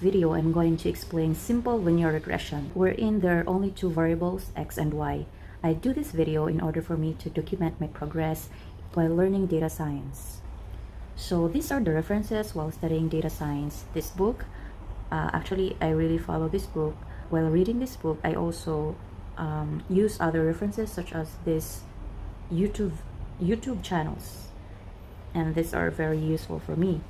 video, I'm going to explain simple linear regression, wherein there are only two variables, x and y. I do this video in order for me to document my progress while learning data science. So these are the references while studying data science. This book, actually I really follow this book. While reading this book, I also use other references such as this YouTube channels, and these are very useful for me.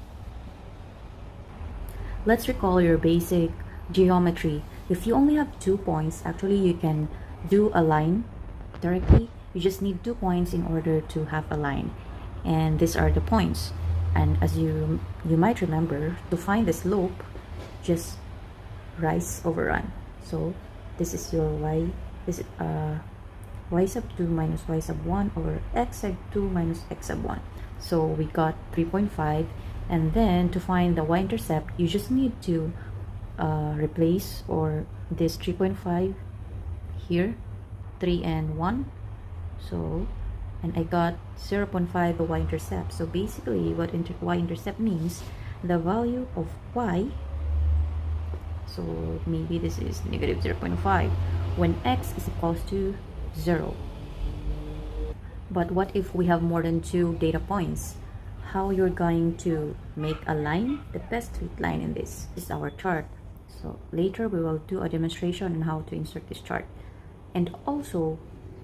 Let's recall your basic geometry. If you only have 2 points, actually you can do a line directly. You just need 2 points in order to have a line, and these are the points. And as you might remember, to find the slope, just rise over run. So this is your y. This is y sub 2 minus y sub 1 over x sub 2 minus x sub 1. So we got 3.5. And then to find the y-intercept, you just need to replace or this 3.5 here, 3 and 1. So, and I got 0.5 the y-intercept. So basically what y-intercept means, the value of y, so maybe this is negative 0.5 when x is equals to 0. But what if we have more than 2 data points? How you're going to make a line, the best fit line in this is our chart. So later we will do a demonstration on how to insert this chart. And also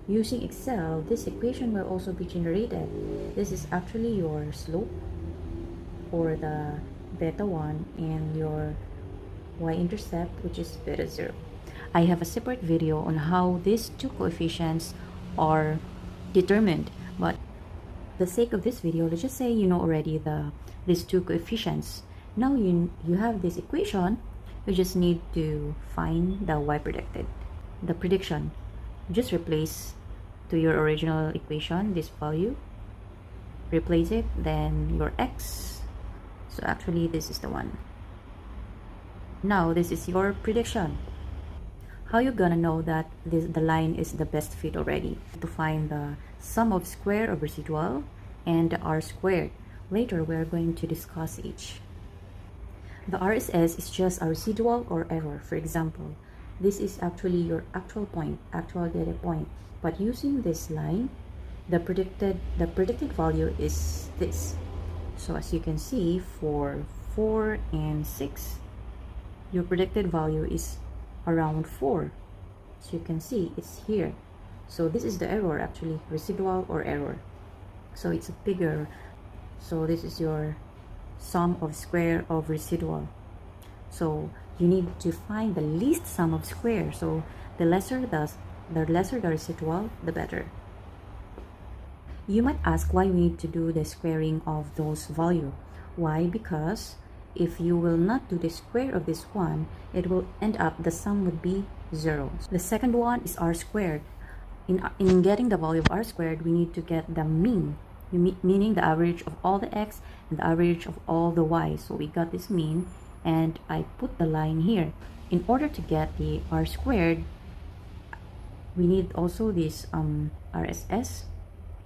using Excel, this equation will also be generated. This is actually your slope for the beta 1 and your y-intercept, which is beta 0. I have a separate video on how these two coefficients are determined, but the sake of this video, let's just say you know already these two coefficients. Now you have this equation. You just need to find the y predicted, the prediction. Just replace to your original equation this value, replace it, then your x. So actually this is the one. Now this is your prediction. How you gonna know that the line is the best fit already? To find the sum of square of residual and the r squared. Later we are going to discuss each. The RSS is just a residual or error. For example, this is actually your actual point, actual data point. But using this line, the predicted value is this. So as you can see, for 4 and 6, your predicted value is around 4. So you can see it's here. So this is the error, actually, residual or error. So it's a bigger. So this is your sum of square of residual. So you need to find the least sum of square. So the lesser the residual, the better. You might ask why we need to do the squaring of those value. Why? Because if you will not do the square of this one, it will end up the sum would be 0. The second one is r squared. In getting the value of r squared, we need to get the mean, meaning the average of all the x and the average of all the y. So we got this mean, and I put the line here. In order to get the r squared, we need also this RSS,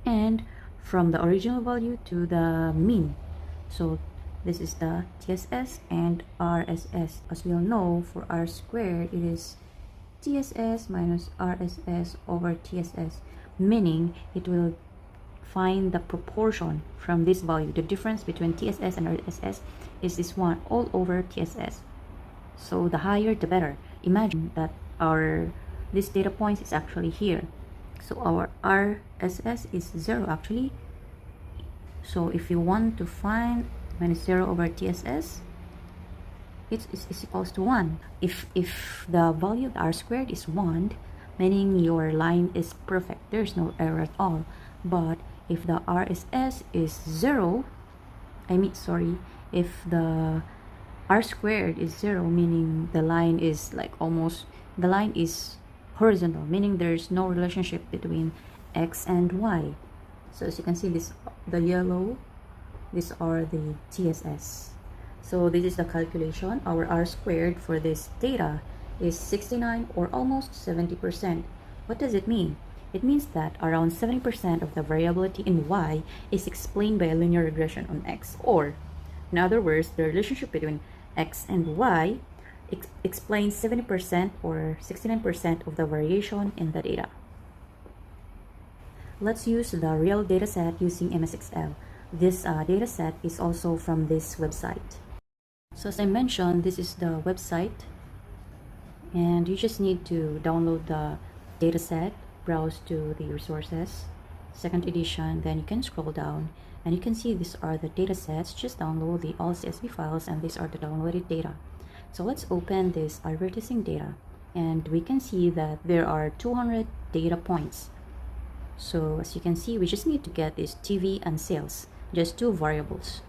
and from the original value to the mean. So this is the TSS and RSS. As we all know, for r squared, it is TSS minus RSS over TSS, meaning it will find the proportion from this value. The difference between TSS and RSS is this one all over TSS. So the higher the better. Imagine that this data point is actually here. So our RSS is 0 actually. So if you want to find minus 0 over TSS, it's equals to 1. If the value of r squared is 1, meaning your line is perfect, there's no error at all. But if the RSS is 0, if the r squared is 0, meaning the line is the line is horizontal, meaning there's no relationship between x and y. So as you can see, the yellow, these are the TSS. So this is the calculation. Our r squared for this data is 69, or almost 70%. What does it mean? It means that around 70% of the variability in y is explained by a linear regression on x, or in other words, the relationship between x and y explains 70% or 69% of the variation in the data. Let's use the real dataset using MS Excel. This dataset is also from this website. So as I mentioned, this is the website, and you just need to download the dataset, browse to the resources, second edition, then you can scroll down and you can see these are the datasets. Just download the all CSV files and these are the downloaded data. So let's open this advertising data and we can see that there are 200 data points. So as you can see, we just need to get this TV and sales, just two variables.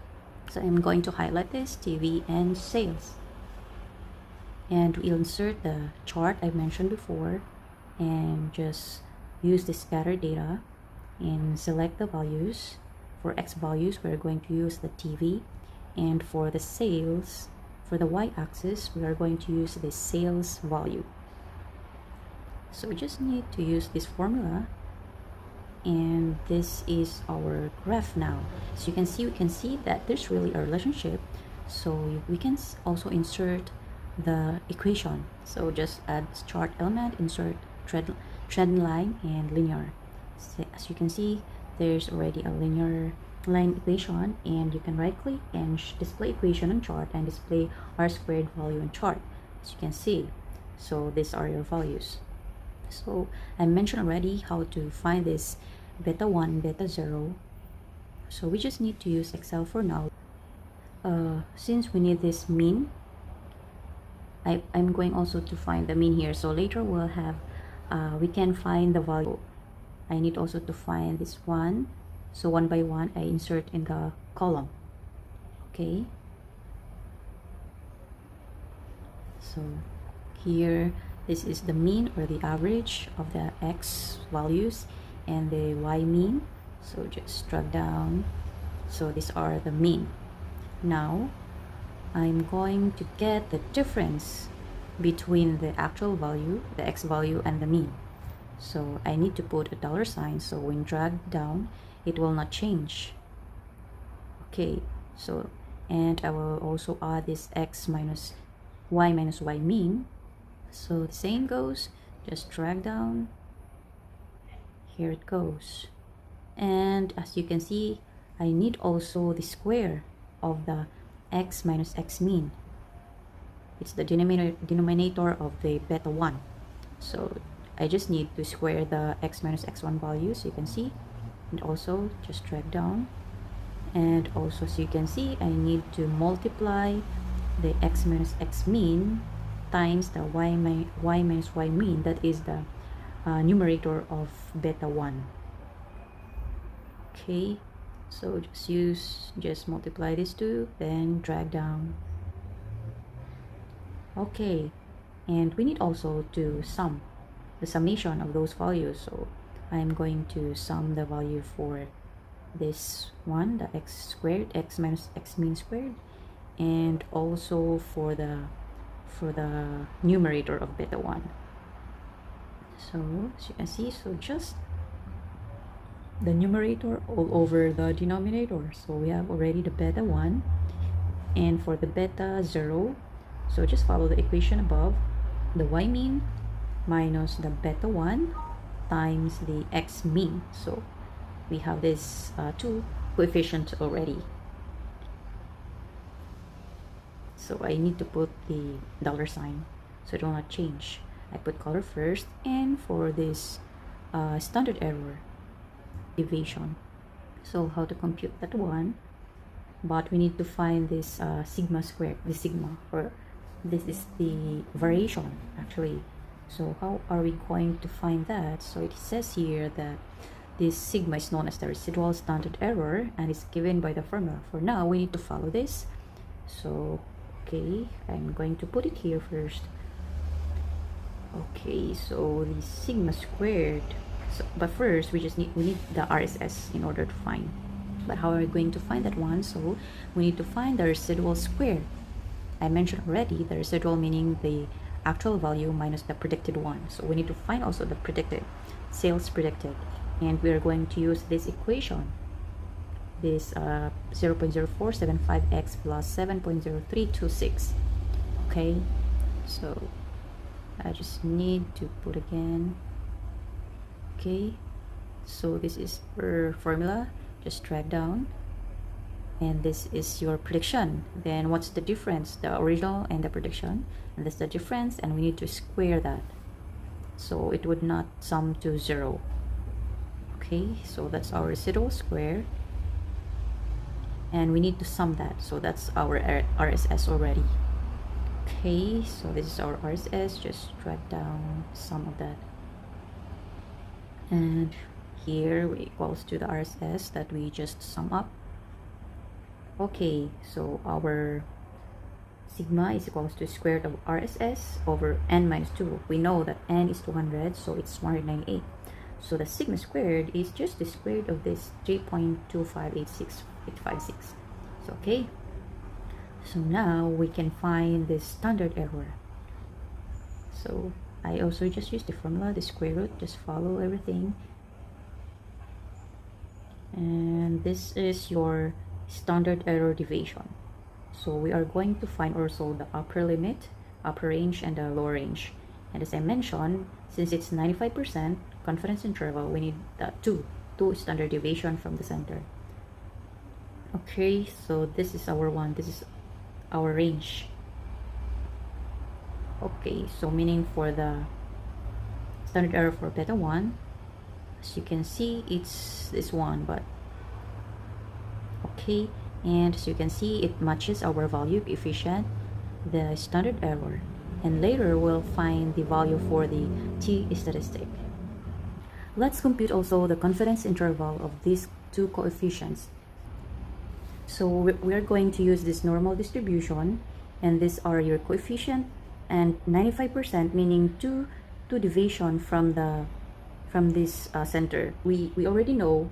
So I'm going to highlight this TV and sales, and we'll insert the chart I mentioned before and just use the scatter data and select the values. For X values, we're going to use the TV, and for the sales, for the y-axis, we are going to use the sales value. So we just need to use this formula, and this is our graph now. So you can see, we can see that there's really a relationship. So we can also insert the equation. So just add chart element, insert trend line and linear. So as you can see, there's already a linear line equation, and you can right click and display equation on chart and display r squared value on chart, as you can see. So these are your values. So I mentioned already how to find this beta 1, beta 0. So we just need to use Excel for now. Since we need this mean, I'm going also to find the mean here. So later we'll have, we can find the value. I need also to find this one. So one by one, I insert in the column. Okay. So here, this is the mean or the average of the X values and the Y mean. So just drag down. So these are the mean. Now, I'm going to get the difference between the actual value, the X value, and the mean. So I need to put a dollar sign, so when drag down, it will not change. Okay, so, and I will also add this X minus Y mean. So the same goes, just drag down, here it goes. And as you can see, I need also the square of the X minus X mean. It's the denominator of the beta 1. So I just need to square the X minus X1 values, you can see, and also just drag down. And also, so you can see, I need to multiply the X minus X mean times the Y minus Y mean, that is the numerator of beta 1. Okay, so just multiply these two, then drag down. Okay, and we need also to sum the summation of those values. So I'm going to sum the value for this one, the X squared, X minus X mean squared, and also for the numerator of beta 1. So as you can see, so just the numerator all over the denominator. So we have already the beta 1, and for the beta 0, so just follow the equation above, the Y mean minus the beta 1 times the X mean. So we have this two coefficients already. So I need to put the dollar sign so it will not change. I put color first, and for this standard error deviation, so how to compute that one, but we need to find this sigma squared, the sigma, or this is the variation actually. So how are we going to find that? So it says here that this sigma is known as the residual standard error and is given by the formula. For now, we need to follow this. So okay, I'm going to put it here first. Okay, so the sigma squared. So, but first we need the RSS in order to find. But how are we going to find that one? So we need to find the residual squared. I mentioned already the residual meaning the actual value minus the predicted one. So we need to find also the predicted, sales predicted, and we are going to use this equation, this 0.0475x plus 7.0326. Okay, So I just need to put again. Okay, so this is our formula. Just drag down, and this is your prediction. Then what's the difference? The original and the prediction, and that's the difference, and we need to square that so it would not sum to 0. Okay, so that's our residual square, and we need to sum that, so that's our RSS already. Okay, so this is our RSS. Just drag down some of that, and here equals to the RSS that we just sum up. Okay, so our sigma is equals to square root of RSS over n minus 2. We know that n is 200, so it's 198. So the sigma squared is just the square root of this 3.2586856. So okay, so now we can find the standard error. So I also just use the formula, the square root, just follow everything. And this is your standard error deviation. So we are going to find also the upper limit, upper range, and the lower range. And as I mentioned, since it's 95% confidence interval, we need two standard deviation from the center. Okay, so this is our one, this is our range. Okay, so meaning for the standard error for beta 1, as you can see, it's this one, but okay, and as you can see, it matches our value coefficient, the standard error, and later we'll find the value for the t-statistic. Let's compute also the confidence interval of these two coefficients. So we are going to use this normal distribution, and these are your coefficient, and 95% meaning two deviation from this center. We already know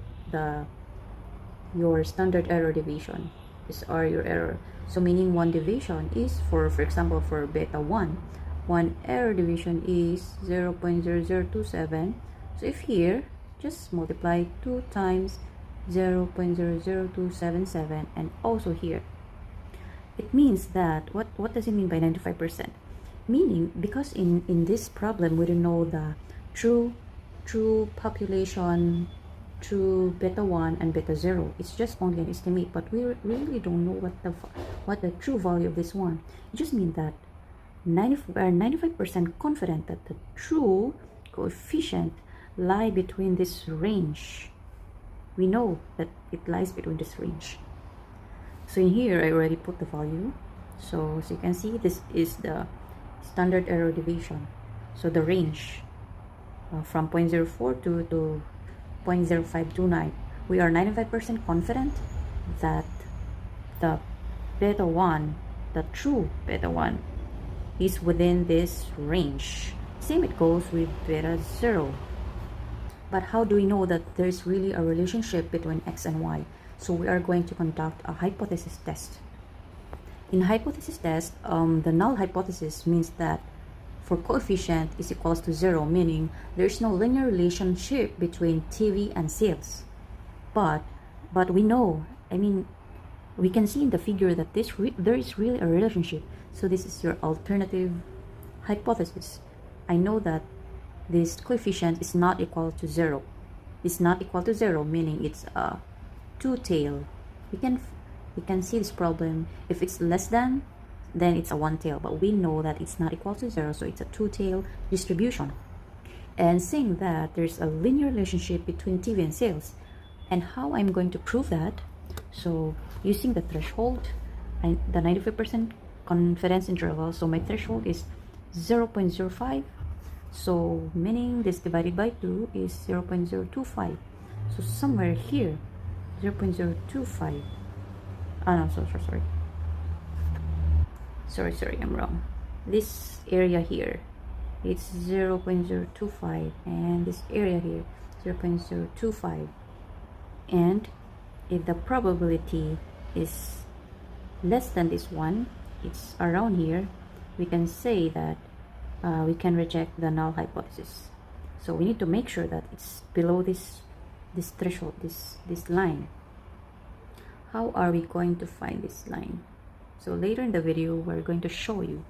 your standard error deviation. These are your error. So meaning one deviation is for example for beta 1, one error deviation is 0.0027. So if here just multiply 2 times 0.00277, and also here, it means that what does it mean by 95%? Meaning, because in this problem we don't know the true population, true beta 1 and beta 0. It's just only an estimate, but we really don't know what the true value of this one. It just means that we are 95% confident that the true coefficient lie between this range. We know that it lies between this range. So in here I already put the value. So as you can see, this is the standard error deviation. So the range from 0.042 to 0.0529. We are 95% confident that the beta 1, the true beta 1, is within this range. Same it goes with beta 0. But how do we know that there is really a relationship between x and y? So we are going to conduct a hypothesis test. In hypothesis test, the null hypothesis means that for coefficient is equals to 0, meaning there is no linear relationship between TV and sales. But we know, I mean, we can see in the figure that there is really a relationship. So this is your alternative hypothesis. I know that this coefficient is not equal to 0. It's not equal to 0, meaning it's a two-tail. We can see this problem. If it's less than, then it's a one-tail, but we know that it's not equal to 0, so it's a two-tail distribution. And saying that there's a linear relationship between TV and sales, and how I'm going to prove that? So using the threshold, the 95% confidence interval, so my threshold is 0.05, so meaning this divided by 2 is 0.025. So somewhere here, 0.025. No, sorry, I'm wrong. This area here, it's 0.025, and this area here, 0.025. And if the probability is less than this one, it's around here, we can say that we can reject the null hypothesis. So we need to make sure that it's below this threshold, this line. How are we going to find this line? So later in the video, we're going to show you.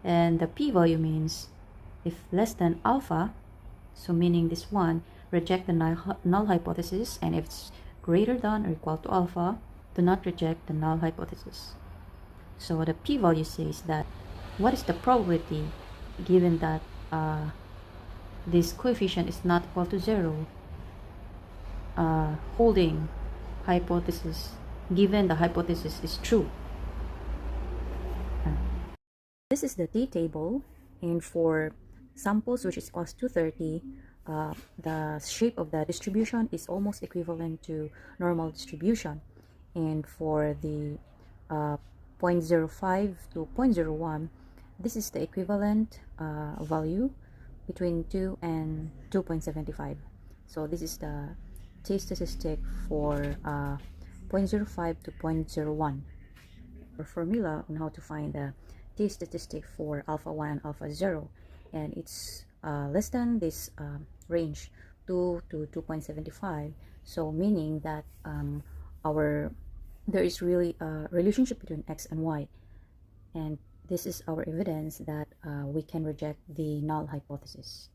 And the p-value means if less than alpha, so meaning this one, reject the null hypothesis, and if it's greater than or equal to alpha, do not reject the null hypothesis. So the p-value says that what is the probability given that this coefficient is not equal to 0, holding hypothesis given the hypothesis is true. This is the t-table, and for samples which is equals to 30, the shape of the distribution is almost equivalent to normal distribution, and for the 0.05 to 0.01, this is the equivalent value between 2 and 2.75. So this is the t-statistic for 0.05 to 0.01. Or formula on how to find the t-statistic for alpha 1 and alpha 0, and it's less than this range 2 to 2.75, so meaning that there is really a relationship between x and y, and this is our evidence that we can reject the null hypothesis.